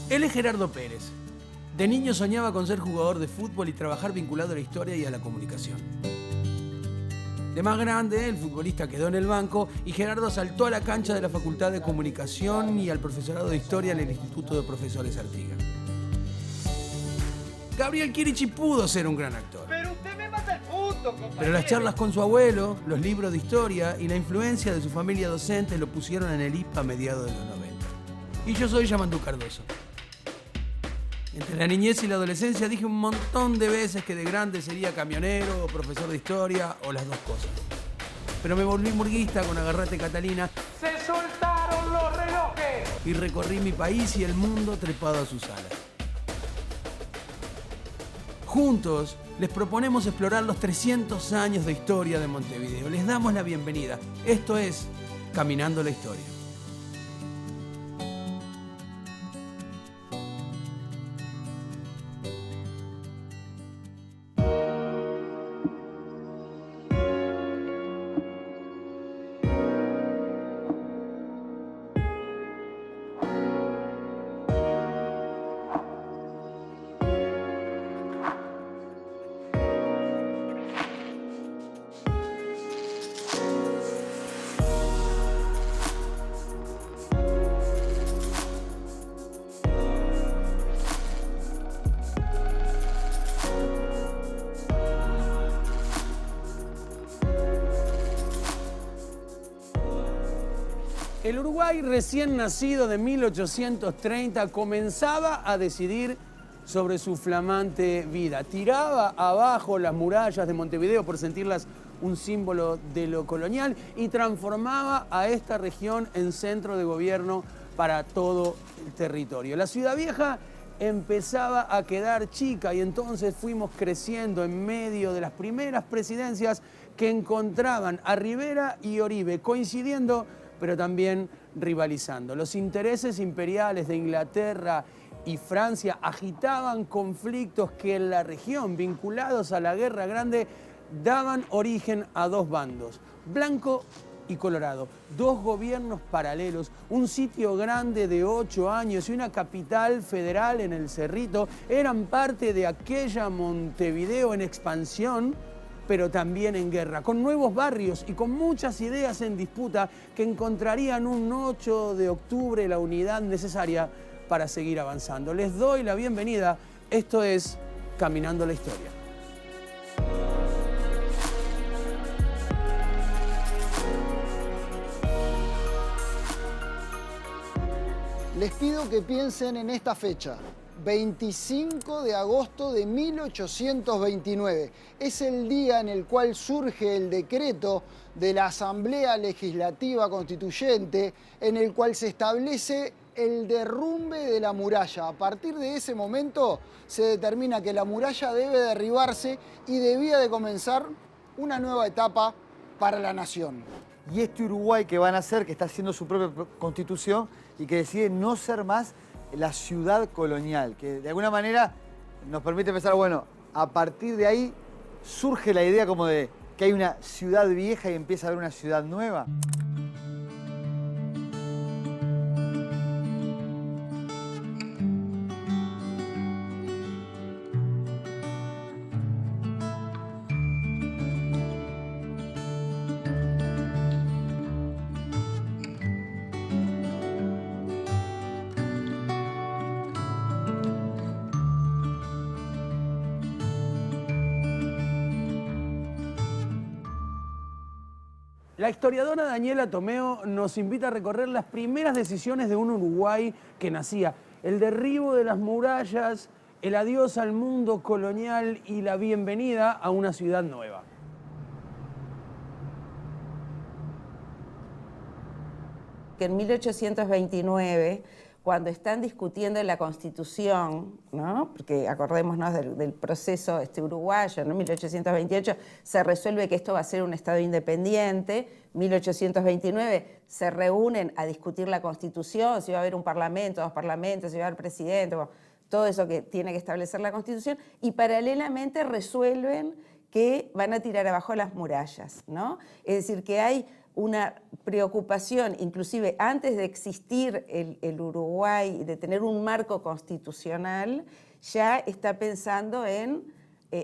Él es Gerardo Pérez. De niño soñaba con ser jugador de fútbol y trabajar vinculado a la historia y a la comunicación. De más grande, el futbolista quedó en el banco y Gerardo saltó a la cancha de la Facultad de Comunicación y al profesorado de Historia en el Instituto de Profesores Artigas. Gabriel Chirichi pudo ser un gran actor. Pero usted me mata el punto, compañero. Pero las charlas con su abuelo, los libros de historia y la influencia de su familia docente lo pusieron en el IPA a mediados de los 90. Y yo soy Yamandú Cardoso. Entre la niñez y la adolescencia dije un montón de veces que de grande sería camionero o profesor de historia o las dos cosas. Pero me volví murguista con Agarrate Catalina. ¡Se soltaron los relojes! Y recorrí mi país y el mundo trepado a sus alas. Juntos les proponemos explorar los 300 años de historia de Montevideo. Les damos la bienvenida. Esto es Caminando la Historia. El Uruguay recién nacido de 1830 comenzaba a decidir sobre su flamante vida. Tiraba abajo las murallas de Montevideo por sentirlas un símbolo de lo colonial y transformaba a esta región en centro de gobierno para todo el territorio. La Ciudad Vieja empezaba a quedar chica y entonces fuimos creciendo en medio de las primeras presidencias que encontraban a Rivera y Oribe coincidiendo pero también rivalizando. Los intereses imperiales de Inglaterra y Francia agitaban conflictos que en la región, vinculados a la Guerra Grande, daban origen a dos bandos, blanco y colorado, dos gobiernos paralelos, un sitio grande de 8 años y una capital federal en el Cerrito, eran parte de aquella Montevideo en expansión, pero también en guerra, con nuevos barrios y con muchas ideas en disputa que encontrarían un 8 de octubre la unidad necesaria para seguir avanzando. Les doy la bienvenida, esto es Caminando la Historia. Les pido que piensen en esta fecha. 25 de agosto de 1829. Es el día en el cual surge el decreto de la Asamblea Legislativa Constituyente en el cual se establece el derrumbe de la muralla. A partir de ese momento se determina que la muralla debe derribarse y debía de comenzar una nueva etapa para la nación. Y este Uruguay que van a hacer, que está haciendo su propia constitución y que decide no ser más la ciudad colonial, que de alguna manera nos permite pensar, bueno, a partir de ahí surge la idea como de que hay una ciudad vieja y empieza a haber una ciudad nueva. La historiadora Daniela Tomeo nos invita a recorrer las primeras decisiones de un Uruguay que nacía. El derribo de las murallas, el adiós al mundo colonial y la bienvenida a una ciudad nueva. Que en 1829, cuando están discutiendo la Constitución, ¿no? Porque acordémonos del proceso uruguayo, ¿no? En 1828 se resuelve que esto va a ser un Estado independiente, 1829 se reúnen a discutir la Constitución, si va a haber un parlamento, dos parlamentos, si va a haber presidente, bueno, todo eso que tiene que establecer la Constitución, y paralelamente resuelven que van a tirar abajo las murallas, ¿no? Es decir, que hay una preocupación, inclusive antes de existir el Uruguay, de tener un marco constitucional, ya está pensando en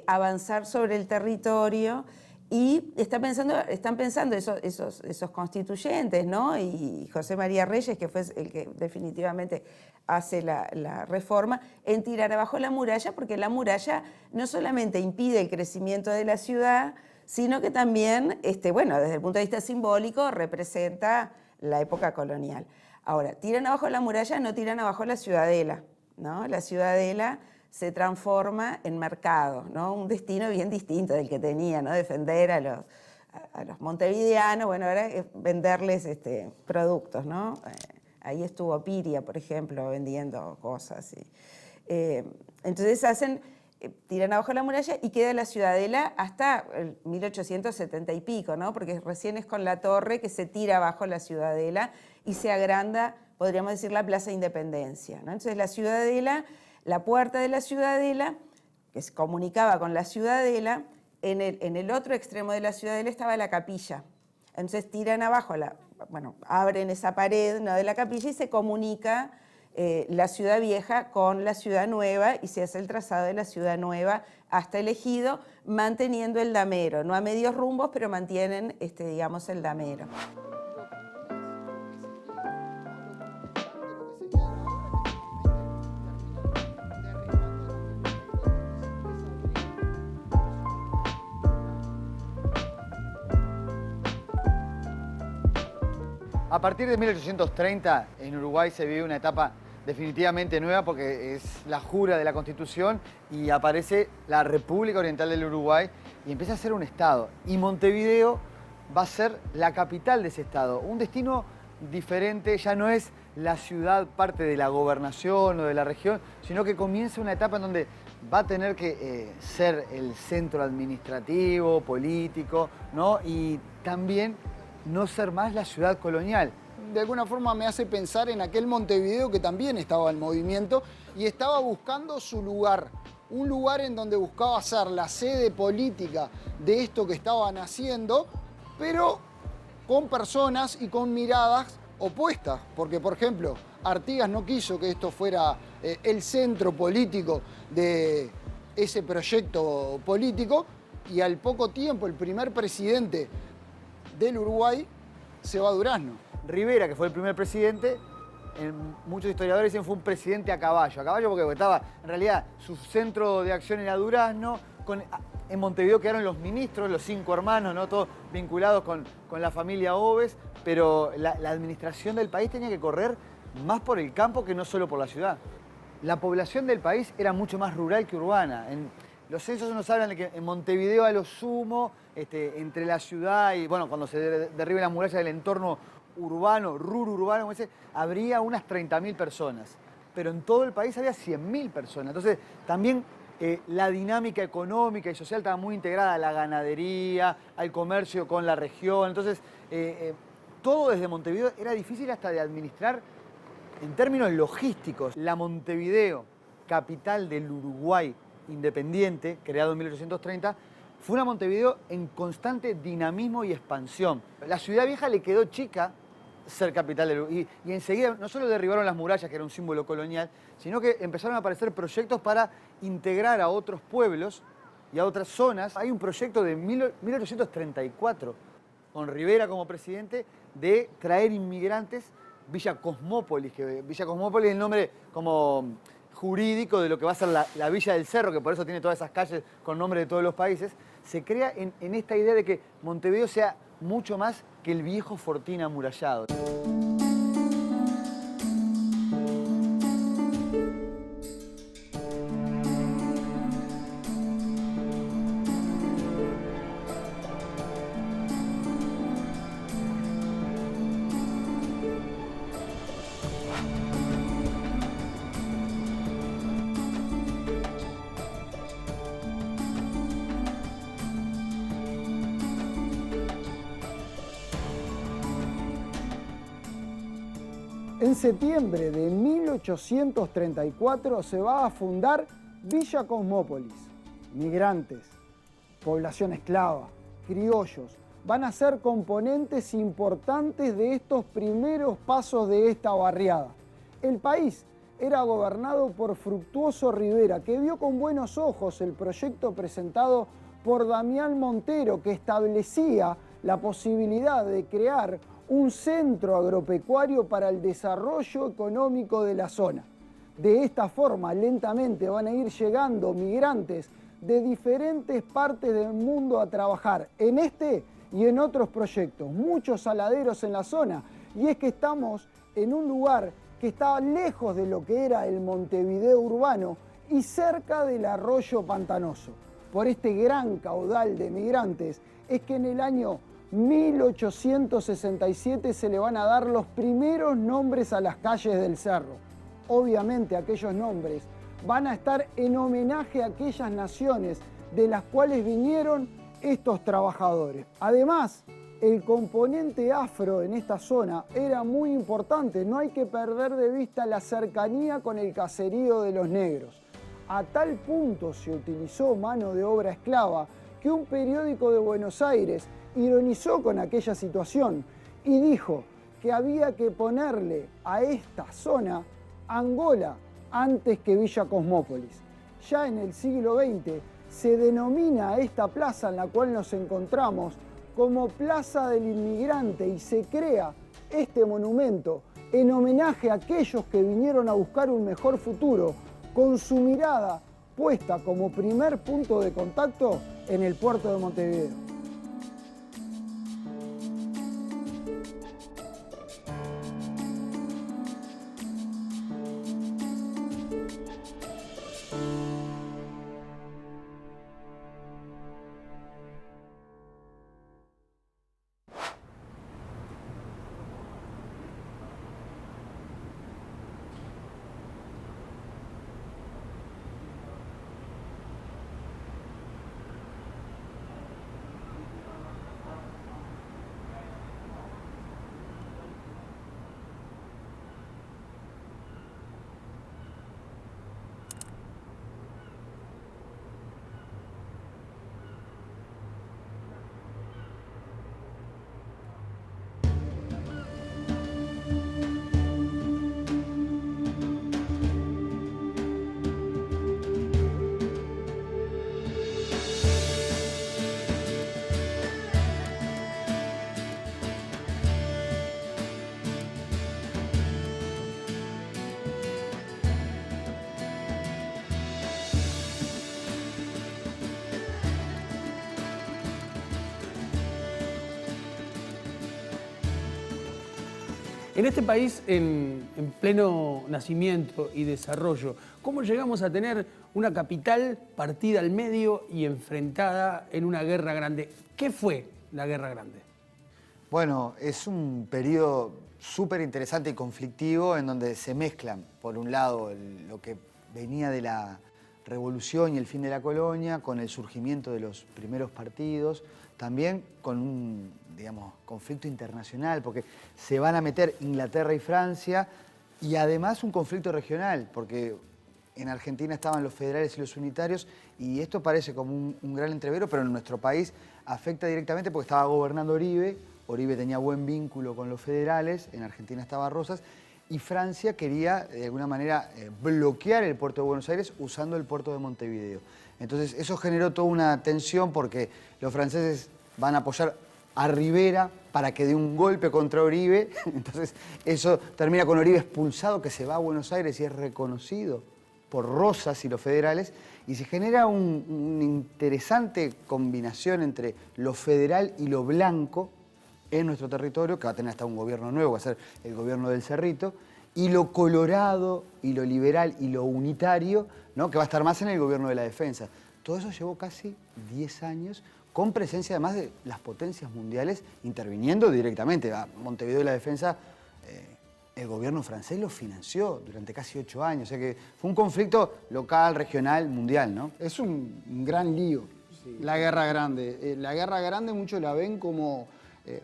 avanzar sobre el territorio y están pensando esos constituyentes, ¿no? Y José María Reyes, que fue el que definitivamente hace la reforma, en tirar abajo la muralla, porque la muralla no solamente impide el crecimiento de la ciudad, sino que también, bueno, desde el punto de vista simbólico, representa la época colonial. Ahora, tiran abajo la muralla, no tiran abajo la ciudadela, ¿no? La ciudadela se transforma en mercado, ¿no? Un destino bien distinto del que tenía, ¿no? Defender a los montevideanos, bueno, ahora es venderles productos, ¿no? Ahí estuvo Piria, por ejemplo, vendiendo cosas. Entonces tiran abajo la muralla y queda la ciudadela hasta el 1870 y pico, ¿no? Porque recién es con la torre que se tira abajo la ciudadela y se agranda, podríamos decir, la Plaza Independencia, ¿no? Entonces la ciudadela, la puerta de la ciudadela, que se comunicaba con la ciudadela, en el otro extremo de la ciudadela estaba la capilla. Entonces tiran abajo, abren esa pared, ¿no?, de la capilla y se comunica la ciudad vieja con la ciudad nueva y se hace el trazado de la ciudad nueva hasta el Ejido, manteniendo el damero, no a medios rumbos, pero mantienen, digamos, el damero. A partir de 1830 en Uruguay se vive una etapa definitivamente nueva porque es la jura de la Constitución y aparece la República Oriental del Uruguay y empieza a ser un estado. Y Montevideo va a ser la capital de ese estado. Un destino diferente, ya no es la ciudad parte de la gobernación o de la región, sino que comienza una etapa en donde va a tener que ser el centro administrativo, político, ¿no? Y también no ser más la ciudad colonial. De alguna forma me hace pensar en aquel Montevideo que también estaba en movimiento y estaba buscando su lugar, un lugar en donde buscaba ser la sede política de esto que estaban haciendo, pero con personas y con miradas opuestas, porque por ejemplo Artigas no quiso que esto fuera el centro político de ese proyecto político y al poco tiempo el primer presidente del Uruguay se va a Durazno. Rivera, que fue el primer presidente, muchos historiadores dicen fue un presidente a caballo porque estaba, en realidad, su centro de acción era Durazno, en Montevideo quedaron los ministros, los 5 hermanos, ¿no? Todos vinculados con la familia Oves, pero la administración del país tenía que correr más por el campo que no solo por la ciudad. La población del país era mucho más rural que urbana. Los censos nos hablan de que en Montevideo a lo sumo, entre la ciudad y, bueno, cuando se derribe la muralla del entorno urbano, urbano, como dice, habría unas 30.000 personas. Pero en todo el país había 100.000 personas. Entonces, también la dinámica económica y social estaba muy integrada a la ganadería, al comercio con la región. Entonces, todo desde Montevideo era difícil hasta de administrar en términos logísticos. La Montevideo, capital del Uruguay independiente, creado en 1830, fue una Montevideo en constante dinamismo y expansión. La ciudad vieja le quedó chica ser capital del Uruguay y enseguida no solo derribaron las murallas, que era un símbolo colonial, sino que empezaron a aparecer proyectos para integrar a otros pueblos y a otras zonas. Hay un proyecto de 1834, con Rivera como presidente, de traer inmigrantes. Villa Cosmópolis, que Villa Cosmópolis es el nombre como jurídico de lo que va a ser la Villa del Cerro, que por eso tiene todas esas calles con nombre de todos los países, se crea en esta idea de que Montevideo sea mucho más que el viejo fortín amurallado. En septiembre de 1834 se va a fundar Villa Cosmópolis. Migrantes, población esclava, criollos, van a ser componentes importantes de estos primeros pasos de esta barriada. El país era gobernado por Fructuoso Rivera, que vio con buenos ojos el proyecto presentado por Damián Montero, que establecía la posibilidad de crear un centro agropecuario para el desarrollo económico de la zona. De esta forma, lentamente van a ir llegando migrantes de diferentes partes del mundo a trabajar en este y en otros proyectos, muchos saladeros en la zona, y es que estamos en un lugar que estaba lejos de lo que era el Montevideo urbano y cerca del arroyo pantanoso. Por este gran caudal de migrantes es que en el año 1867 se le van a dar los primeros nombres a las calles del cerro. Obviamente aquellos nombres van a estar en homenaje a aquellas naciones de las cuales vinieron estos trabajadores. Además, el componente afro en esta zona era muy importante. No hay que perder de vista la cercanía con el caserío de los negros. A tal punto se utilizó mano de obra esclava que un periódico de Buenos Aires ironizó con aquella situación y dijo que había que ponerle a esta zona Angola antes que Villa Cosmópolis. Ya en el siglo XX se denomina a esta plaza en la cual nos encontramos como Plaza del Inmigrante y se crea este monumento en homenaje a aquellos que vinieron a buscar un mejor futuro, con su mirada puesta como primer punto de contacto en el puerto de Montevideo. En este país, en pleno nacimiento y desarrollo, ¿cómo llegamos a tener una capital partida al medio y enfrentada en una guerra grande? ¿Qué fue la Guerra Grande? Bueno, es un periodo súper interesante y conflictivo en donde se mezclan, por un lado, lo que venía de la revolución y el fin de la colonia, con el surgimiento de los primeros partidos, también con un, digamos, conflicto internacional, porque se van a meter Inglaterra y Francia, y además un conflicto regional, porque en Argentina estaban los federales y los unitarios, y esto parece como un gran entrevero, pero en nuestro país afecta directamente porque estaba gobernando Oribe. Oribe tenía buen vínculo con los federales, en Argentina estaba Rosas, y Francia quería, de alguna manera, bloquear el puerto de Buenos Aires usando el puerto de Montevideo. Entonces, eso generó toda una tensión porque los franceses van a apoyar a Rivera para que dé un golpe contra Oribe. Entonces, eso termina con Oribe expulsado, que se va a Buenos Aires y es reconocido por Rosas y los federales, y se genera una interesante combinación entre lo federal y lo blanco en nuestro territorio, que va a tener hasta un gobierno nuevo, va a ser el gobierno del Cerrito, y lo colorado, y lo liberal, y lo unitario, ¿no?, que va a estar más en el gobierno de la defensa. Todo eso llevó casi 10 años, con presencia además de las potencias mundiales interviniendo directamente. A Montevideo y la defensa, el gobierno francés lo financió durante casi 8 años. O sea que fue un conflicto local, regional, mundial, ¿no? Es un gran lío, sí, la Guerra Grande. La Guerra Grande muchos la ven como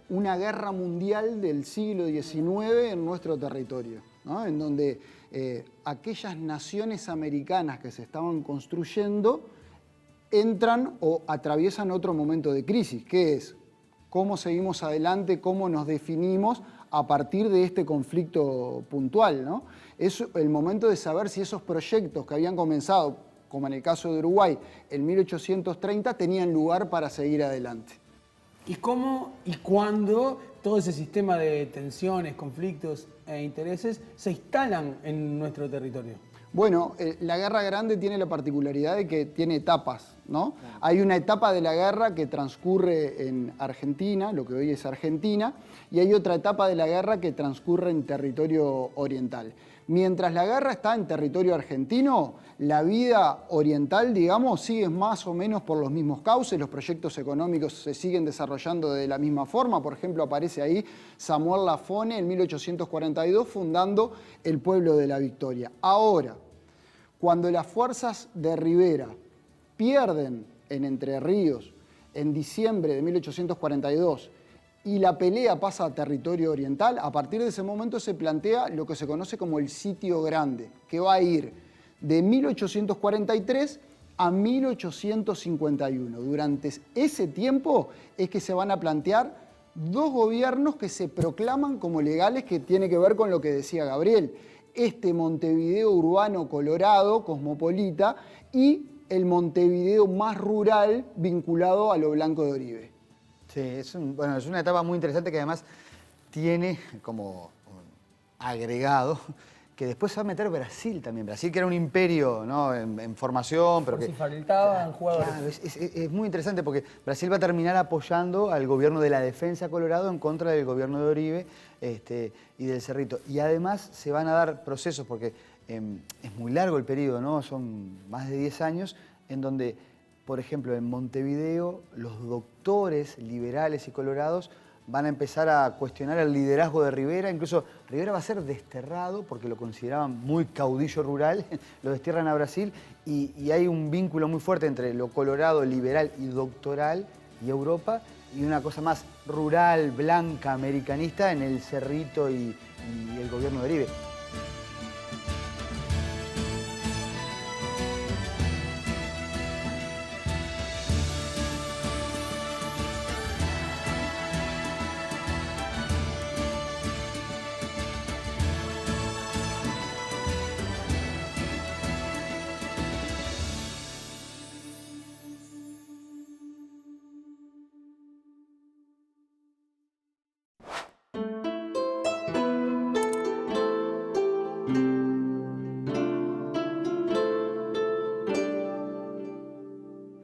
una guerra mundial del siglo XIX en nuestro territorio, ¿no? En donde aquellas naciones americanas que se estaban construyendo entran o atraviesan otro momento de crisis, que es cómo seguimos adelante, cómo nos definimos a partir de este conflicto puntual, ¿no? Es el momento de saber si esos proyectos que habían comenzado, como en el caso de Uruguay, en 1830, tenían lugar para seguir adelante. ¿Y cómo y cuándo todo ese sistema de tensiones, conflictos e intereses se instalan en nuestro territorio? Bueno, la Guerra Grande tiene la particularidad de que tiene etapas, ¿no? Hay una etapa de la guerra que transcurre en Argentina, lo que hoy es Argentina, y hay otra etapa de la guerra que transcurre en territorio oriental. Mientras la guerra está en territorio argentino, la vida oriental, digamos, sigue más o menos por los mismos cauces, los proyectos económicos se siguen desarrollando de la misma forma. Por ejemplo, aparece ahí Samuel Lafone en 1842 fundando el pueblo de la Victoria. Ahora, cuando las fuerzas de Rivera pierden en Entre Ríos en diciembre de 1842 y la pelea pasa a territorio oriental, a partir de ese momento se plantea lo que se conoce como el Sitio Grande, que va a ir de 1843 a 1851. Durante ese tiempo es que se van a plantear dos gobiernos que se proclaman como legales, que tiene que ver con lo que decía Gabriel. Este Montevideo urbano colorado, cosmopolita, y el Montevideo más rural vinculado a lo Blanco de Oribe. Sí, es una etapa muy interesante que además tiene como agregado que después se va a meter Brasil también. Brasil, que era un imperio, ¿no?, en formación, pero Por que... si faltaban jugadores. Claro, es muy interesante porque Brasil va a terminar apoyando al gobierno de la Defensa Colorado en contra del gobierno de Oribe y del Cerrito. Y además se van a dar procesos, porque es muy largo el periodo, ¿no? Son más de 10 años, en donde, por ejemplo, en Montevideo, los doctores liberales y colorados van a empezar a cuestionar el liderazgo de Rivera. Incluso Rivera va a ser desterrado porque lo consideraban muy caudillo rural, lo destierran a Brasil y hay un vínculo muy fuerte entre lo colorado, liberal y doctoral y Europa, y una cosa más rural, blanca, americanista en el Cerrito y el gobierno de Oribe.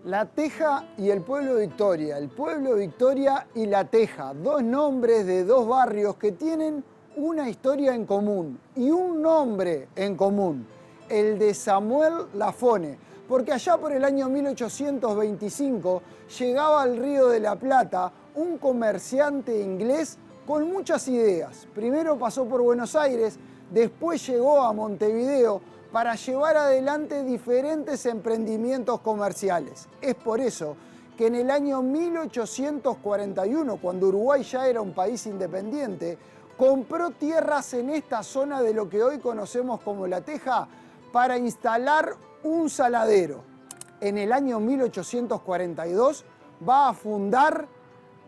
La Teja y el Pueblo Victoria. El Pueblo Victoria y La Teja, dos nombres de dos barrios que tienen una historia en común y un nombre en común, el de Samuel Lafone, porque allá por el año 1825 llegaba al Río de la Plata un comerciante inglés con muchas ideas. Primero pasó por Buenos Aires, después llegó a Montevideo para llevar adelante diferentes emprendimientos comerciales. Es por eso que en el año 1841, cuando Uruguay ya era un país independiente, compró tierras en esta zona de lo que hoy conocemos como La Teja para instalar un saladero. En el año 1842 va a fundar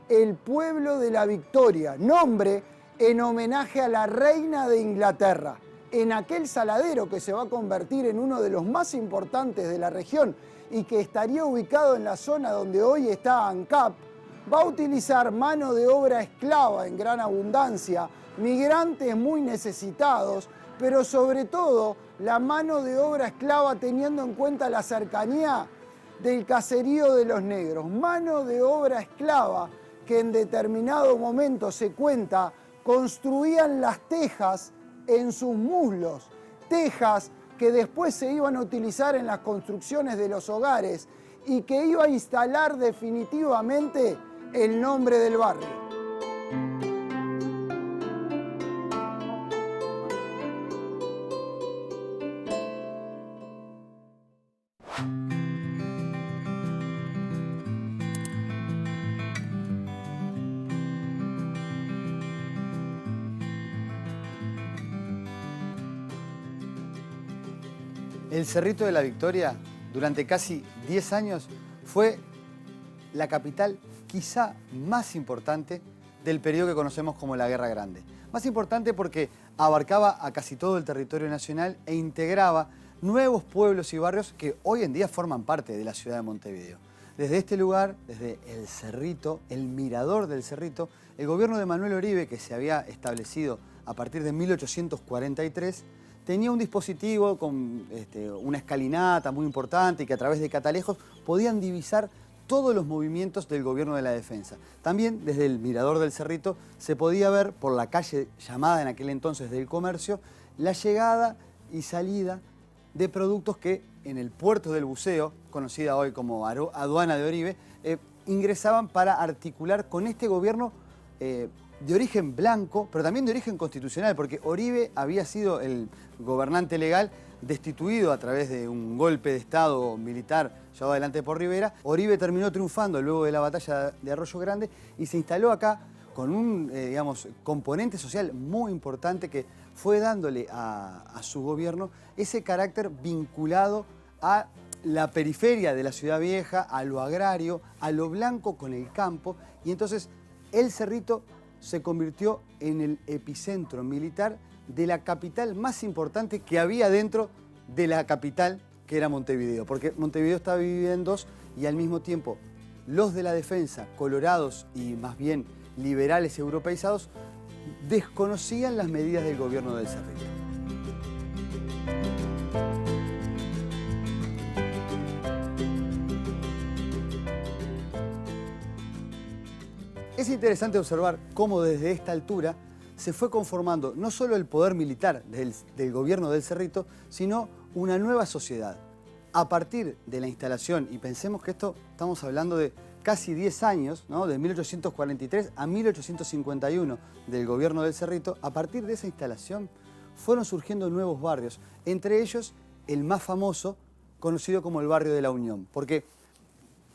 el Pueblo de la Victoria, nombre en homenaje a la reina de Inglaterra. En aquel saladero que se va a convertir en uno de los más importantes de la región y que estaría ubicado en la zona donde hoy está ANCAP, va a utilizar mano de obra esclava en gran abundancia, migrantes muy necesitados, pero sobre todo la mano de obra esclava teniendo en cuenta la cercanía del caserío de los negros. Mano de obra esclava que en determinado momento se cuenta construían las tejas en sus muslos, tejas que después se iban a utilizar en las construcciones de los hogares y que iba a instalar definitivamente el nombre del barrio. El Cerrito de la Victoria, durante casi 10 años, fue la capital quizá más importante del periodo que conocemos como la Guerra Grande. Más importante porque abarcaba a casi todo el territorio nacional e integraba nuevos pueblos y barrios que hoy en día forman parte de la ciudad de Montevideo. Desde este lugar, desde el Cerrito, el mirador del Cerrito, el gobierno de Manuel Oribe, que se había establecido a partir de 1843, tenía un dispositivo con una escalinata muy importante y que a través de catalejos podían divisar todos los movimientos del gobierno de la defensa. También desde el mirador del Cerrito se podía ver por la calle llamada en aquel entonces del Comercio la llegada y salida de productos que en el puerto del Buceo, conocida hoy como aduana de Oribe, ingresaban para articular con este gobierno de origen blanco, pero también de origen constitucional, porque Oribe había sido el gobernante legal destituido a través de un golpe de Estado militar llevado adelante por Rivera. Oribe terminó triunfando luego de la batalla de Arroyo Grande y se instaló acá con un componente social muy importante que fue dándole a su gobierno ese carácter vinculado a la periferia de la ciudad vieja, a lo agrario, a lo blanco con el campo, y entonces el Cerrito se convirtió en el epicentro militar de la capital más importante que había dentro de la capital, que era Montevideo, porque Montevideo estaba dividida en dos y al mismo tiempo los de la defensa, colorados y más bien liberales europeizados, desconocían las medidas del gobierno del Cerrito. Es interesante observar cómo desde esta altura se fue conformando no solo el poder militar del gobierno del Cerrito, sino una nueva sociedad. A partir de la instalación, y pensemos que esto estamos hablando de casi 10 años, ¿no? De 1843 a 1851 del gobierno del Cerrito, a partir de esa instalación fueron surgiendo nuevos barrios, entre ellos el más famoso, conocido como el barrio de la Unión, porque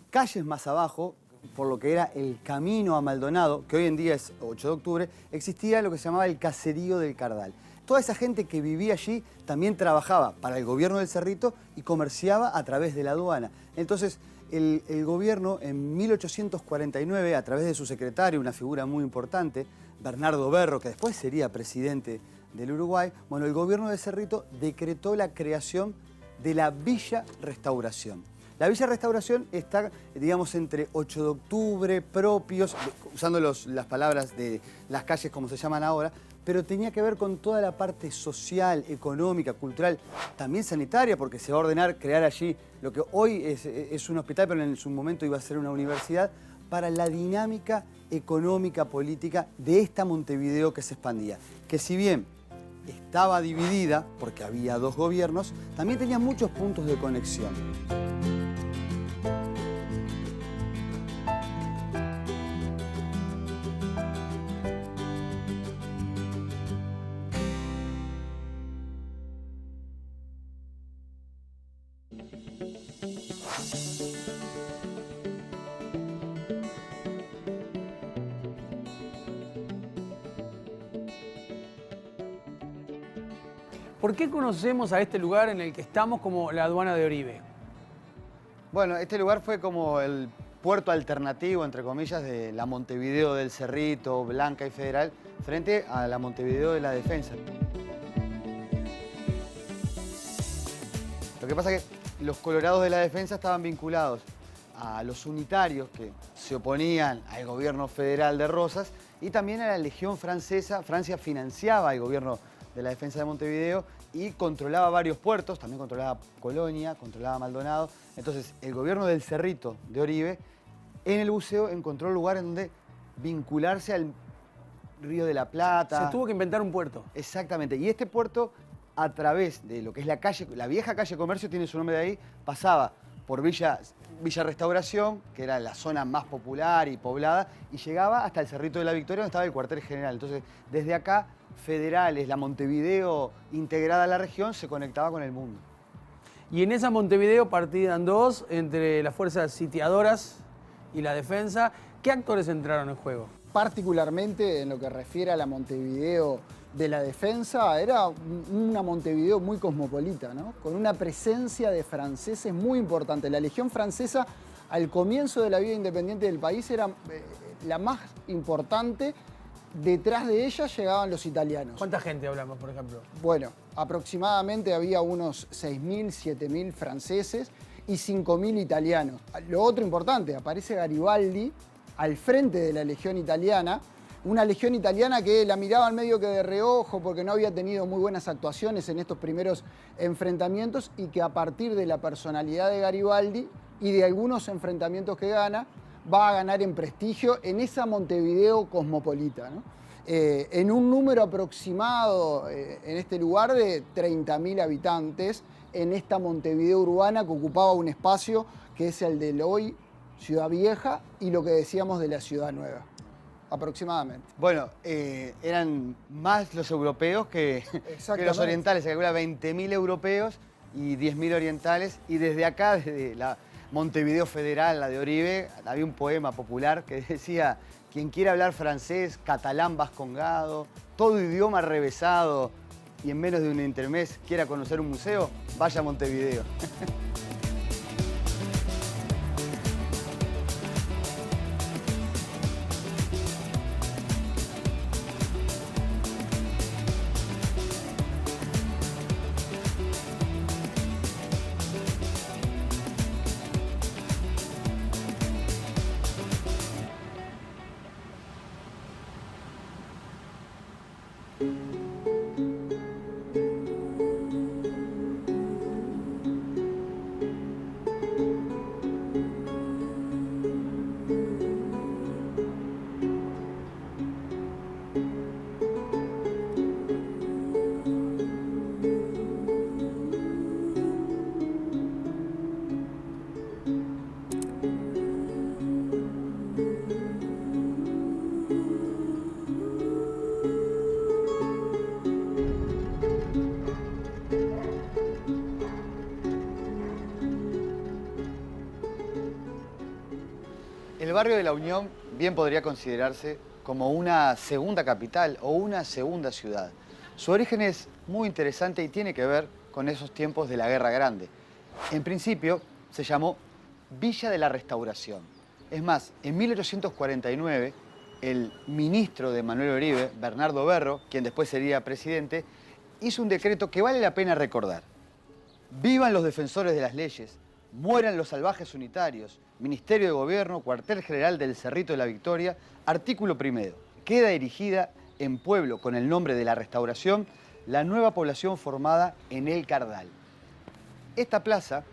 calles más abajo, por lo que era el camino a Maldonado, que hoy en día es 8 de octubre, existía lo que se llamaba el caserío del Cardal. Toda esa gente que vivía allí también trabajaba para el gobierno del Cerrito y comerciaba a través de la aduana. Entonces, el gobierno en 1849, a través de su secretario, una figura muy importante, Bernardo Berro, que después sería presidente del Uruguay, bueno, el gobierno del Cerrito decretó la creación de la Villa Restauración. La Villa Restauración está, digamos, entre 8 de octubre, Propios, usando las palabras de las calles como se llaman ahora, pero tenía que ver con toda la parte social, económica, cultural, también sanitaria, porque se va a ordenar crear allí lo que hoy es un hospital, pero en su momento iba a ser una universidad, para la dinámica económica, política de esta Montevideo que se expandía. Que si bien estaba dividida, porque había dos gobiernos, también tenía muchos puntos de conexión. ¿Por qué conocemos a este lugar en el que estamos como la aduana de Oribe? Bueno, este lugar fue como el puerto alternativo, entre comillas, de la Montevideo del Cerrito, Blanca y Federal, frente a la Montevideo de la Defensa. Lo que pasa es que los colorados de la Defensa estaban vinculados a los unitarios que se oponían al gobierno federal de Rosas y también a la Legión Francesa. Francia financiaba al gobierno de la Defensa de Montevideo y controlaba varios puertos, también controlaba Colonia, controlaba Maldonado. Entonces, el gobierno del Cerrito de Oribe, en el Buceo, encontró un lugar en donde vincularse al Río de la Plata. Se tuvo que inventar un puerto. Exactamente, y este puerto, a través de lo que es la calle, la vieja calle Comercio, tiene su nombre de ahí, pasaba por Villa Restauración, que era la zona más popular y poblada, y llegaba hasta el Cerrito de la Victoria, donde estaba el cuartel general. Entonces, desde acá, Federales, la Montevideo integrada a la región, se conectaba con el mundo. Y en esa Montevideo, partida en dos, entre las fuerzas sitiadoras y la defensa, ¿qué actores entraron en juego? Particularmente en lo que refiere a la Montevideo de la defensa, era una Montevideo muy cosmopolita, ¿no? Con una presencia de franceses muy importante. La Legión Francesa al comienzo de la vida independiente del país era la más importante. Detrás de ella llegaban los italianos. ¿Cuánta gente hablamos, por ejemplo? Bueno, aproximadamente había unos 6.000, 7.000 franceses y 5.000 italianos. Lo otro importante, aparece Garibaldi al frente de la Legión Italiana, una Legión Italiana que la miraban medio que de reojo porque no había tenido muy buenas actuaciones en estos primeros enfrentamientos y que a partir de la personalidad de Garibaldi y de algunos enfrentamientos que gana, va a ganar en prestigio en esa Montevideo cosmopolita, ¿no? En un número aproximado en este lugar de 30.000 habitantes, en esta Montevideo urbana que ocupaba un espacio que es el de hoy Ciudad Vieja y lo que decíamos de la Ciudad Nueva, aproximadamente. Bueno, eran más los europeos que los orientales, se calcula 20.000 europeos y 10.000 orientales, y desde acá, desde la Montevideo Federal, la de Oribe, había un poema popular que decía: quien quiera hablar francés, catalán, vascongado, todo idioma revesado y en menos de un intermés quiera conocer un museo, vaya a Montevideo. El barrio de La Unión bien podría considerarse como una segunda capital o una segunda ciudad. Su origen es muy interesante y tiene que ver con esos tiempos de la Guerra Grande. En principio se llamó Villa de la Restauración. Es más, en 1849, el ministro de Manuel Oribe, Bernardo Berro, quien después sería presidente, hizo un decreto que vale la pena recordar. Vivan los defensores de las leyes, mueran los salvajes unitarios, Ministerio de Gobierno, Cuartel General del Cerrito de la Victoria, artículo primero. Queda erigida en pueblo con el nombre de La Restauración la nueva población formada en El Cardal. Esta plaza,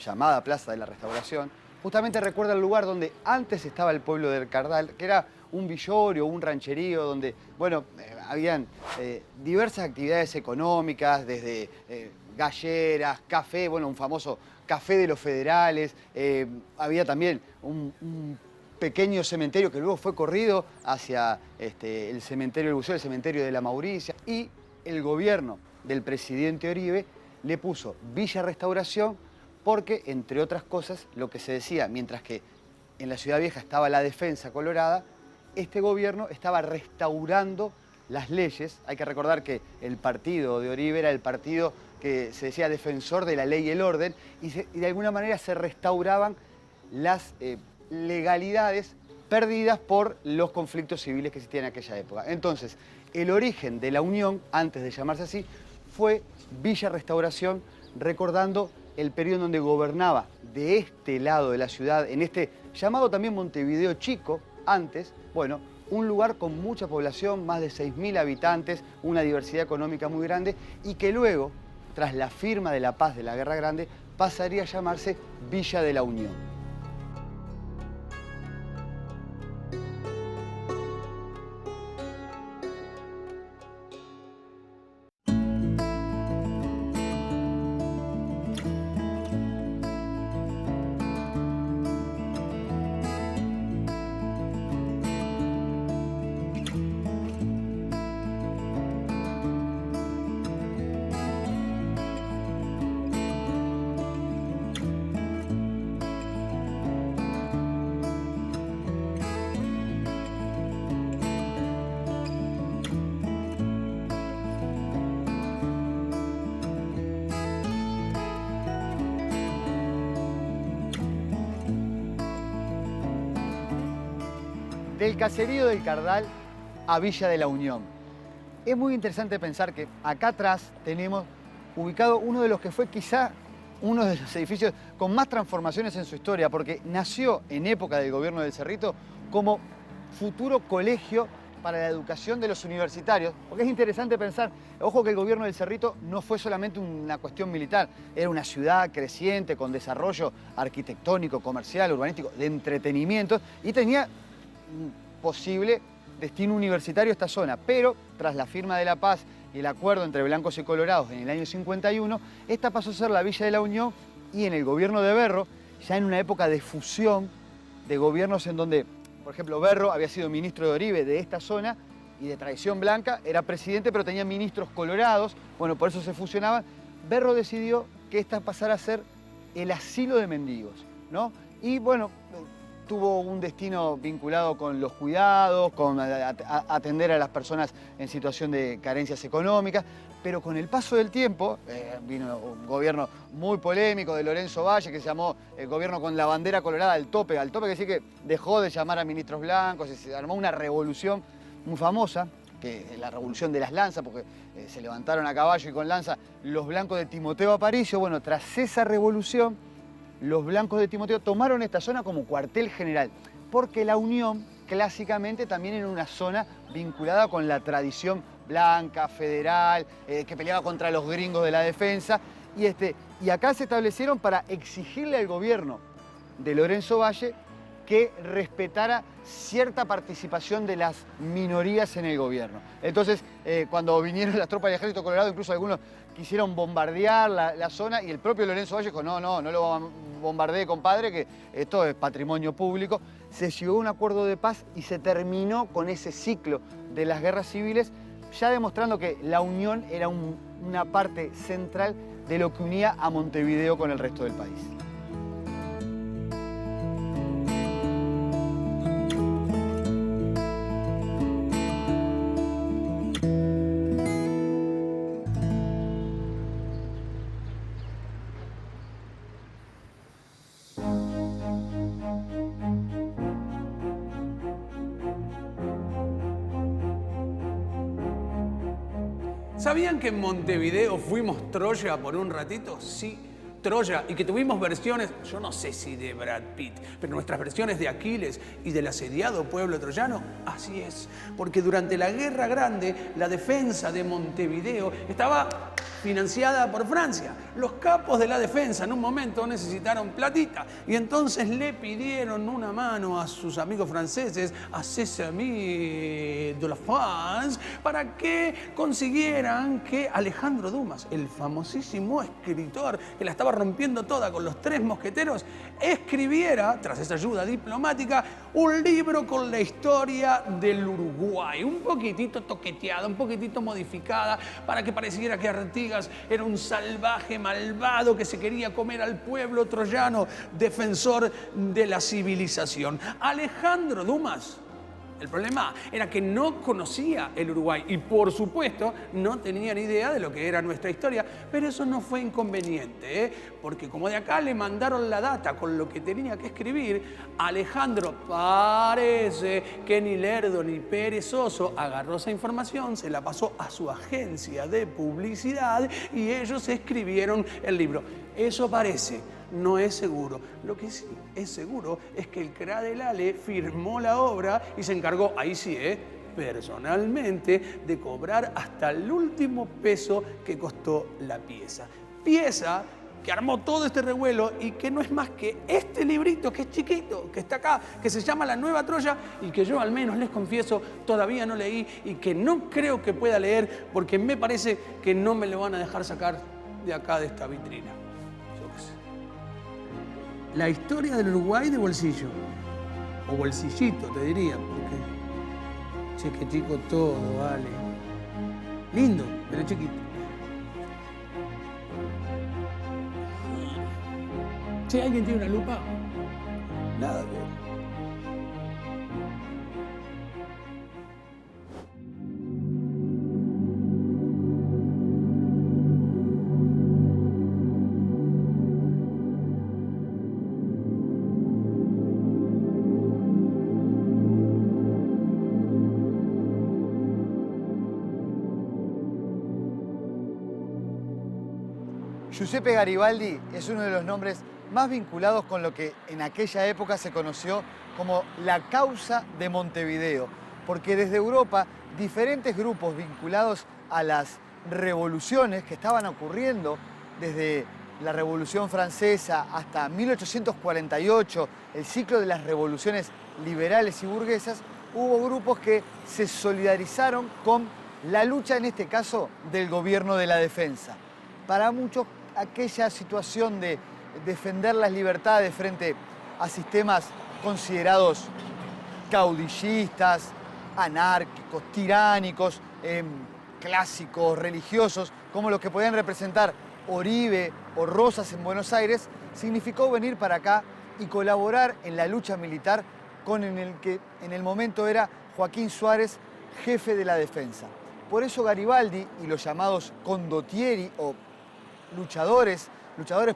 llamada Plaza de la Restauración, justamente recuerda el lugar donde antes estaba el pueblo del Cardal, que era un villorio, un rancherío donde, bueno, habían diversas actividades económicas, desde galleras, café, bueno, un famoso café de los federales, había también un pequeño cementerio que luego fue corrido hacia el cementerio del Buceo, el cementerio de la Mauricia, y el gobierno del presidente Oribe le puso Villa Restauración porque, entre otras cosas, lo que se decía, mientras que en la Ciudad Vieja estaba la Defensa Colorada, este gobierno estaba restaurando las leyes. Hay que recordar que el partido de Oribe era el partido que se decía defensor de la ley y el orden, y de alguna manera se restauraban las legalidades perdidas por los conflictos civiles que existían en aquella época. Entonces, el origen de La Unión, antes de llamarse así, fue Villa Restauración, recordando el periodo en donde gobernaba de este lado de la ciudad, en este llamado también Montevideo Chico, antes, bueno, un lugar con mucha población, más de 6.000 habitantes, una diversidad económica muy grande, y que luego, tras la firma de la paz de la Guerra Grande, pasaría a llamarse Villa de la Unión. del caserío del Cardal a Villa de la Unión. Es muy interesante pensar que acá atrás tenemos ubicado uno de los que fue quizá uno de los edificios con más transformaciones en su historia, porque nació en época del gobierno del Cerrito como futuro colegio para la educación de los universitarios, porque es interesante pensar, ojo que el gobierno del Cerrito no fue solamente una cuestión militar, era una ciudad creciente con desarrollo arquitectónico, comercial, urbanístico, de entretenimiento y tenía un posible destino universitario esta zona, pero tras la firma de la paz y el acuerdo entre blancos y colorados en el año 51, esta pasó a ser la Villa de la Unión y en el gobierno de Berro, ya en una época de fusión de gobiernos en donde, por ejemplo, Berro había sido ministro de Oribe de esta zona y de tradición blanca, era presidente pero tenía ministros colorados, bueno, por eso se fusionaban. Berro decidió que esta pasara a ser el asilo de mendigos, ¿no? Y bueno, tuvo un destino vinculado con los cuidados, con atender a las personas en situación de carencias económicas, pero con el paso del tiempo, vino un gobierno muy polémico de Lorenzo Valle, que se llamó el gobierno con la bandera colorada al tope que decía que dejó de llamar a ministros blancos, y se armó una revolución muy famosa, que es la revolución de las lanzas, porque se levantaron a caballo y con lanza los blancos de Timoteo Aparicio. Bueno, tras esa revolución, los blancos de Timoteo tomaron esta zona como cuartel general, porque la Unión clásicamente también era una zona vinculada con la tradición blanca, federal, que peleaba contra los gringos de la defensa, y acá se establecieron para exigirle al gobierno de Lorenzo Valle que respetara cierta participación de las minorías en el gobierno. Entonces, cuando vinieron las tropas del Ejército Colorado, incluso algunos quisieron bombardear la zona y el propio Lorenzo Valle dijo, no lo bombardee, compadre, que esto es patrimonio público. Se llegó a un acuerdo de paz y se terminó con ese ciclo de las guerras civiles, ya demostrando que la Unión era una parte central de lo que unía a Montevideo con el resto del país. ¿Sabían que en Montevideo fuimos Troya por un ratito? Sí, Troya, y que tuvimos versiones, yo no sé si de Brad Pitt, pero nuestras versiones de Aquiles y del asediado pueblo troyano, así es. Porque durante la Guerra Grande, la defensa de Montevideo estaba financiada por Francia. Los capos de la defensa en un momento necesitaron platita y entonces le pidieron una mano a sus amigos franceses, a ses amis de la France, para que consiguieran que Alejandro Dumas, el famosísimo escritor que la estaba rompiendo toda con los Tres Mosqueteros, escribiera, tras esa ayuda diplomática, un libro con la historia del Uruguay, un poquitito toqueteada, un poquitito modificada, para que pareciera que Artigas era un salvaje malvado que se quería comer al pueblo troyano, defensor de la civilización. Alejandro Dumas, el problema era que no conocía el Uruguay y, por supuesto, no tenía ni idea de lo que era nuestra historia, pero eso no fue inconveniente, porque como de acá le mandaron la data con lo que tenía que escribir, Alejandro parece que ni lerdo ni perezoso agarró esa información, se la pasó a su agencia de publicidad y ellos escribieron el libro. Eso parece. No es seguro. Lo que sí es seguro es que el CRA del Ale firmó la obra y se encargó, ahí sí, personalmente, de cobrar hasta el último peso que costó la pieza. Pieza que armó todo este revuelo y que no es más que este librito que es chiquito, que está acá, que se llama La Nueva Troya y que yo al menos les confieso todavía no leí y que no creo que pueda leer porque me parece que no me lo van a dejar sacar de acá de esta vitrina. La historia del Uruguay de bolsillo, o bolsillito te diría, porque che, qué chico todo, vale. Lindo, pero chiquito. Che, ¿alguien tiene una lupa? Nada que ver. Giuseppe Garibaldi es uno de los nombres más vinculados con lo que en aquella época se conoció como la causa de Montevideo, porque desde Europa diferentes grupos vinculados a las revoluciones que estaban ocurriendo desde la Revolución Francesa hasta 1848, el ciclo de las revoluciones liberales y burguesas, hubo grupos que se solidarizaron con la lucha, en este caso, del gobierno de la defensa. Para muchos, aquella situación de defender las libertades frente a sistemas considerados caudillistas, anárquicos, tiránicos, clásicos, religiosos, como los que podían representar Oribe o Rosas en Buenos Aires, significó venir para acá y colaborar en la lucha militar con el que en el momento era Joaquín Suárez, jefe de la defensa. Por eso Garibaldi y los llamados condottieri o luchadores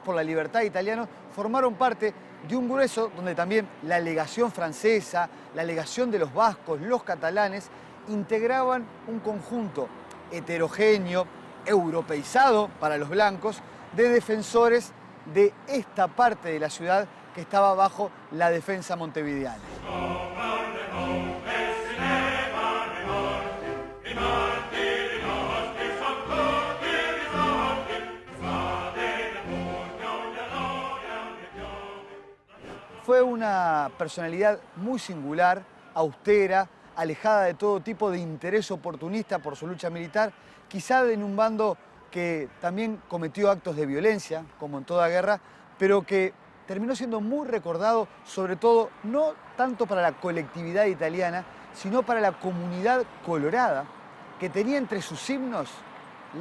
por la libertad italianos, formaron parte de un grueso donde también la legación francesa, la legación de los vascos, los catalanes, integraban un conjunto heterogéneo, europeizado para los blancos, de defensores de esta parte de la ciudad que estaba bajo la defensa montevideana. Fue una personalidad muy singular, austera, alejada de todo tipo de interés oportunista por su lucha militar, quizá en un bando que también cometió actos de violencia, como en toda guerra, pero que terminó siendo muy recordado, sobre todo, no tanto para la colectividad italiana, sino para la comunidad colorada, que tenía entre sus himnos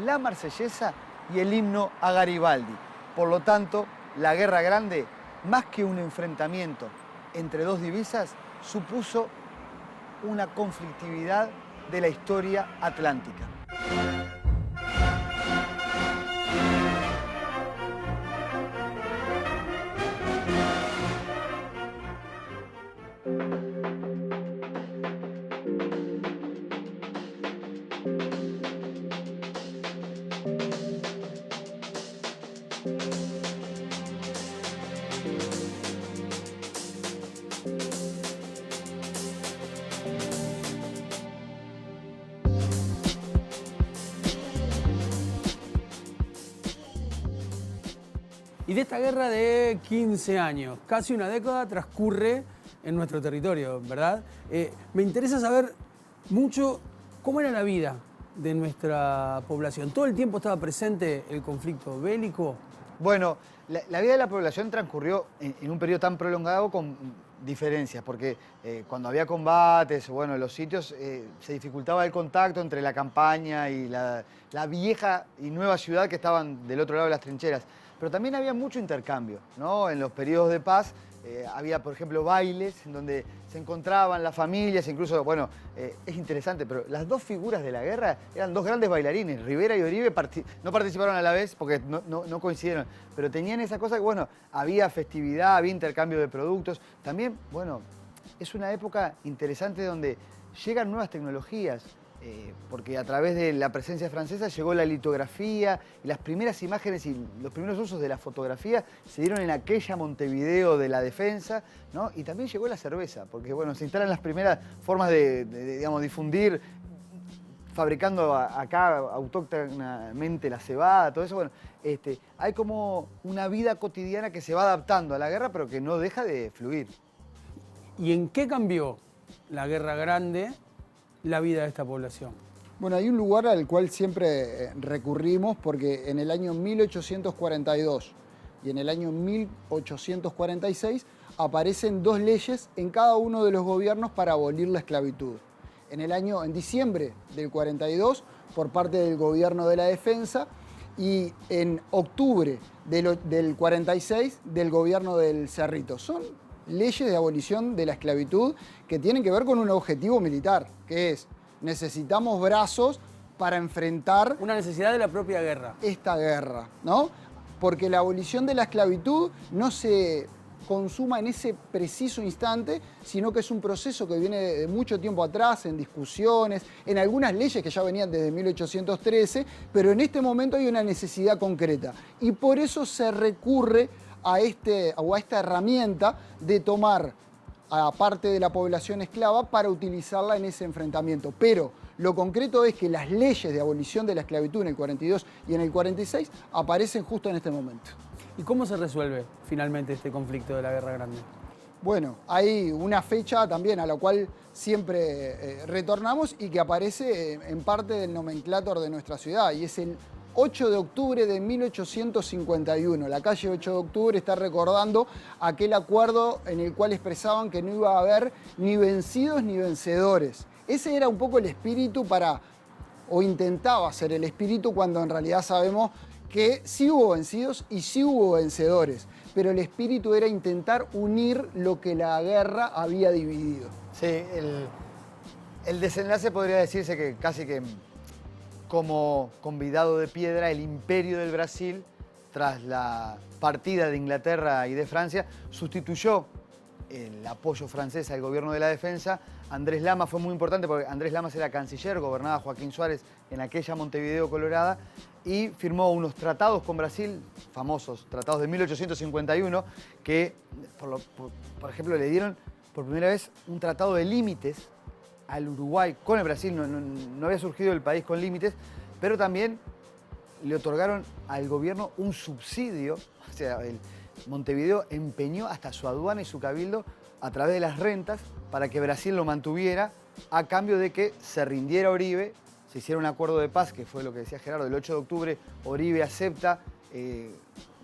la Marsellesa y el himno a Garibaldi. Por lo tanto, la Guerra Grande, más que un enfrentamiento entre dos divisas, supuso una conflictividad de la historia atlántica. Y de esta guerra de 15 años, casi una década transcurre en nuestro territorio, ¿verdad? Me interesa saber mucho cómo era la vida de nuestra población. ¿Todo el tiempo estaba presente el conflicto bélico? Bueno, la vida de la población transcurrió en un periodo tan prolongado con diferencias, porque cuando había combates, bueno, en los sitios se dificultaba el contacto entre la campaña y la vieja y nueva ciudad que estaban del otro lado de las trincheras. Pero también había mucho intercambio, ¿no? En los periodos de paz había, por ejemplo, bailes en donde se encontraban las familias, incluso, bueno, es interesante, pero las dos figuras de la guerra eran dos grandes bailarines, Rivera y Oribe no participaron a la vez porque no coincidieron, pero tenían esa cosa que, bueno, había festividad, había intercambio de productos. También, bueno, es una época interesante donde llegan nuevas tecnologías, porque a través de la presencia francesa llegó la litografía y las primeras imágenes y los primeros usos de la fotografía se dieron en aquella Montevideo de la defensa, ¿no? Y también llegó la cerveza, porque bueno, se instalan las primeras formas de digamos, difundir, fabricando acá autóctonamente la cebada, todo eso. Bueno, hay como una vida cotidiana que se va adaptando a la guerra, pero que no deja de fluir. ¿Y en qué cambió la Guerra Grande la vida de esta población? Bueno, hay un lugar al cual siempre recurrimos porque en el año 1842 y en el año 1846 aparecen dos leyes en cada uno de los gobiernos para abolir la esclavitud. En diciembre del 42 por parte del gobierno de la defensa y en octubre del 46 del gobierno del Cerrito. Son leyes de abolición de la esclavitud que tienen que ver con un objetivo militar, que es necesitamos brazos para enfrentar una necesidad de la propia guerra. Esta guerra, ¿no? Porque la abolición de la esclavitud no se consuma en ese preciso instante, sino que es un proceso que viene de mucho tiempo atrás, en discusiones, en algunas leyes que ya venían desde 1813, pero en este momento hay una necesidad concreta. Y por eso se recurre a esta herramienta de tomar a parte de la población esclava para utilizarla en ese enfrentamiento. Pero lo concreto es que las leyes de abolición de la esclavitud en el 42 y en el 46 aparecen justo en este momento. ¿Y cómo se resuelve finalmente este conflicto de la Guerra Grande? Bueno, hay una fecha también a la cual siempre retornamos y que aparece en parte del nomenclátor de nuestra ciudad, y es el 8 de octubre de 1851. La calle 8 de octubre está recordando aquel acuerdo en el cual expresaban que no iba a haber ni vencidos ni vencedores. Ese era un poco el espíritu o intentaba ser el espíritu, cuando en realidad sabemos que sí hubo vencidos y sí hubo vencedores, pero el espíritu era intentar unir lo que la guerra había dividido. Sí, el desenlace podría decirse que casi que como convidado de piedra, el imperio del Brasil, tras la partida de Inglaterra y de Francia, sustituyó el apoyo francés al gobierno de la defensa. Andrés Lamas fue muy importante porque Andrés Lamas era canciller, gobernaba Joaquín Suárez en aquella Montevideo colorada, y firmó unos tratados con Brasil, famosos tratados de 1851, que, por ejemplo, le dieron por primera vez un tratado de límites al Uruguay con el Brasil. No había surgido el país con límites, pero también le otorgaron al gobierno un subsidio. O sea, Montevideo empeñó hasta su aduana y su cabildo a través de las rentas para que Brasil lo mantuviera, a cambio de que se rindiera Oribe, se hiciera un acuerdo de paz, que fue lo que decía Gerardo, el 8 de octubre Oribe acepta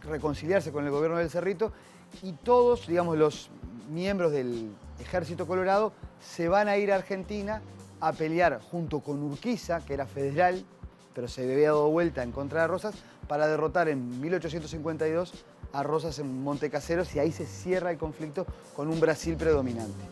reconciliarse con el gobierno del Cerrito, y todos, digamos, los miembros del Ejército Colorado se van a ir a Argentina a pelear junto con Urquiza, que era federal, pero se había dado vuelta en contra de Rosas, para derrotar en 1852 a Rosas en Montecaseros, y ahí se cierra el conflicto con un Brasil predominante.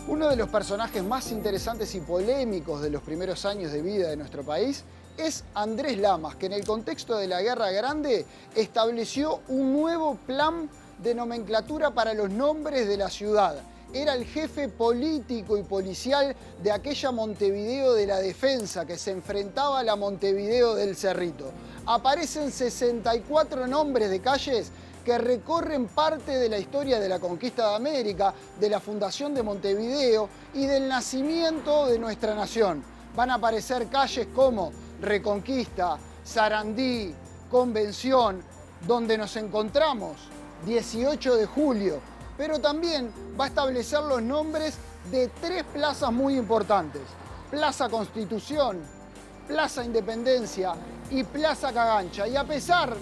Uno de los personajes más interesantes y polémicos de los primeros años de vida de nuestro país es Andrés Lamas, que en el contexto de la Guerra Grande estableció un nuevo plan de nomenclatura para los nombres de la ciudad. Era el jefe político y policial de aquella Montevideo de la Defensa que se enfrentaba a la Montevideo del Cerrito. Aparecen 64 nombres de calles que recorren parte de la historia de la conquista de América, de la fundación de Montevideo y del nacimiento de nuestra nación. Van a aparecer calles como Reconquista, Sarandí, Convención, donde nos encontramos, 18 de julio, pero también va a establecer los nombres de 3 plazas muy importantes: Plaza Constitución, Plaza Independencia y Plaza Cagancha. Y a pesar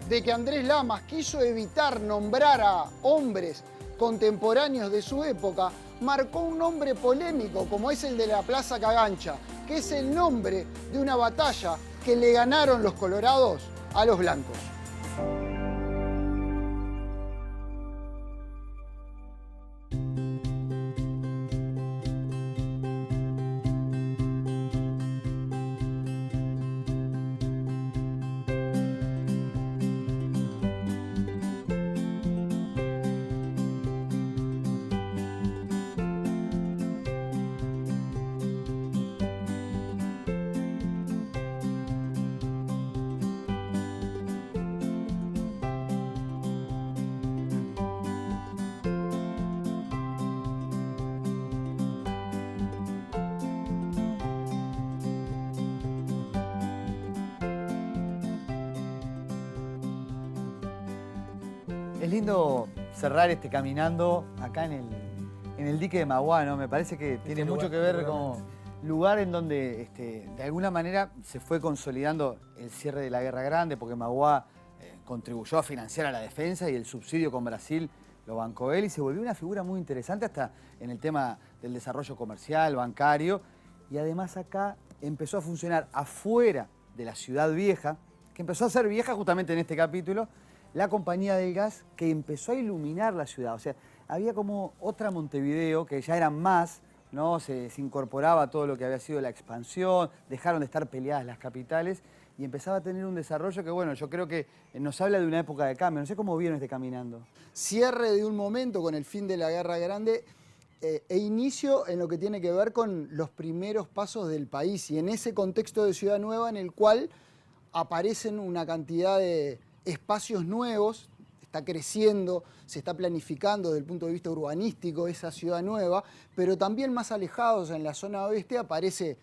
de que Andrés Lamas quiso evitar nombrar a hombres contemporáneos de su época, marcó un nombre polémico como es el de la Plaza Cagancha, que es el nombre de una batalla que le ganaron los colorados a los blancos. Es lindo cerrar caminando acá en el dique de Maguá, ¿no? Me parece que tiene mucho que ver lugar en donde de alguna manera se fue consolidando el cierre de la Guerra Grande, porque Magua contribuyó a financiar a la defensa y el subsidio con Brasil lo bancó él y se volvió una figura muy interesante hasta en el tema del desarrollo comercial, bancario, y además acá empezó a funcionar afuera de la ciudad vieja, que empezó a ser vieja justamente en este capítulo, la Compañía del Gas, que empezó a iluminar la ciudad. O sea, había como otra Montevideo, que ya eran más, ¿no? Se incorporaba todo lo que había sido la expansión, dejaron de estar peleadas las capitales y empezaba a tener un desarrollo que, bueno, yo creo que nos habla de una época de cambio. No sé cómo vieron este caminando. Cierre de un momento con el fin de la Guerra Grande e inicio en lo que tiene que ver con los primeros pasos del país y en ese contexto de Ciudad Nueva en el cual aparecen una cantidad de espacios nuevos, está creciendo, se está planificando desde el punto de vista urbanístico esa Ciudad Nueva, pero también más alejados en la zona oeste aparece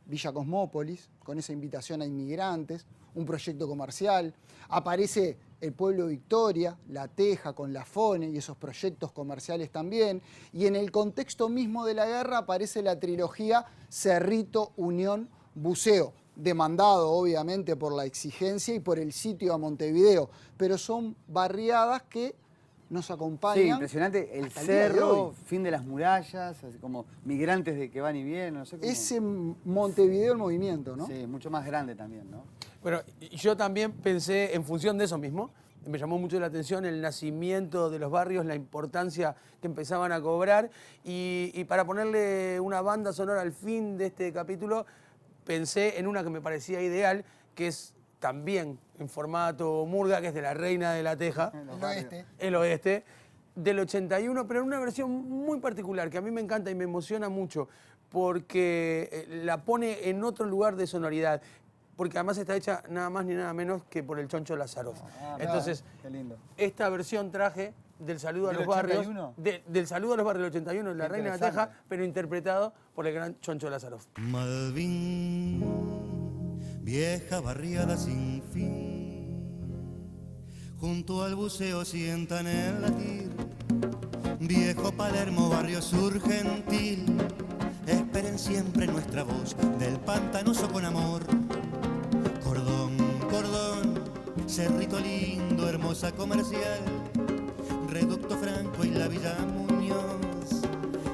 Villa Cosmópolis, con esa invitación a inmigrantes, un proyecto comercial, aparece el pueblo Victoria, La Teja con la FONE y esos proyectos comerciales también, y en el contexto mismo de la guerra aparece la trilogía Cerrito, Unión, Buceo, demandado obviamente por la exigencia y por el sitio a Montevideo, pero son barriadas que nos acompañan. Sí, impresionante, el cerro, fin de las murallas, así como migrantes de que van y vienen, no sé cómo. Ese Montevideo en movimiento, ¿no? Sí, mucho más grande también, ¿no? Bueno, yo también pensé en función de eso mismo. Me llamó mucho la atención el nacimiento de los barrios, la importancia que empezaban a cobrar. Y para ponerle una banda sonora al fin de este capítulo, pensé en una que me parecía ideal, que es también en formato murga, que es de La Reina de la Teja. El oeste. El oeste, del 81, pero en una versión muy particular, que a mí me encanta y me emociona mucho, porque la pone en otro lugar de sonoridad, porque además está hecha nada más ni nada menos que por el Choncho Lázaro. Entonces, qué lindo. esta versión traje del Saludo a ¿Del los Barrios, 81? Del Saludo a los Barrios del 81, La Reina de la Teja, interesante. pero interpretado por el gran Choncho Lázaro. Malvin, vieja barriada sin fin, junto al buceo sientan el latir, viejo Palermo, barrio surgentil, esperen siempre nuestra voz del pantanoso con amor. Cordón, cordón, cerrito lindo, hermosa comercial, Reducto Franco y la Villa Muñoz,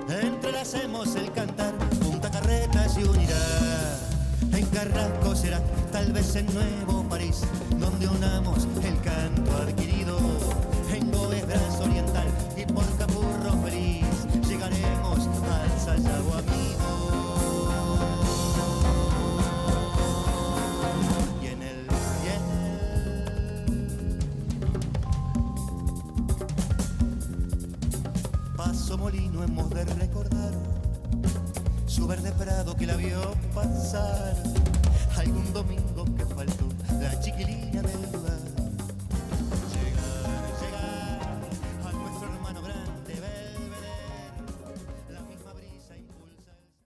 entrelacemos el cantar, Punta Carretas se unirá, en Carrasco será, tal vez en Nuevo París, donde unamos el canto adquirido, en Gómez Brazo Oriental y por Capurro Feliz, llegaremos al Sayago amigo. Y en el Paso Molino hemos de recordar su verde prado que la vio pasar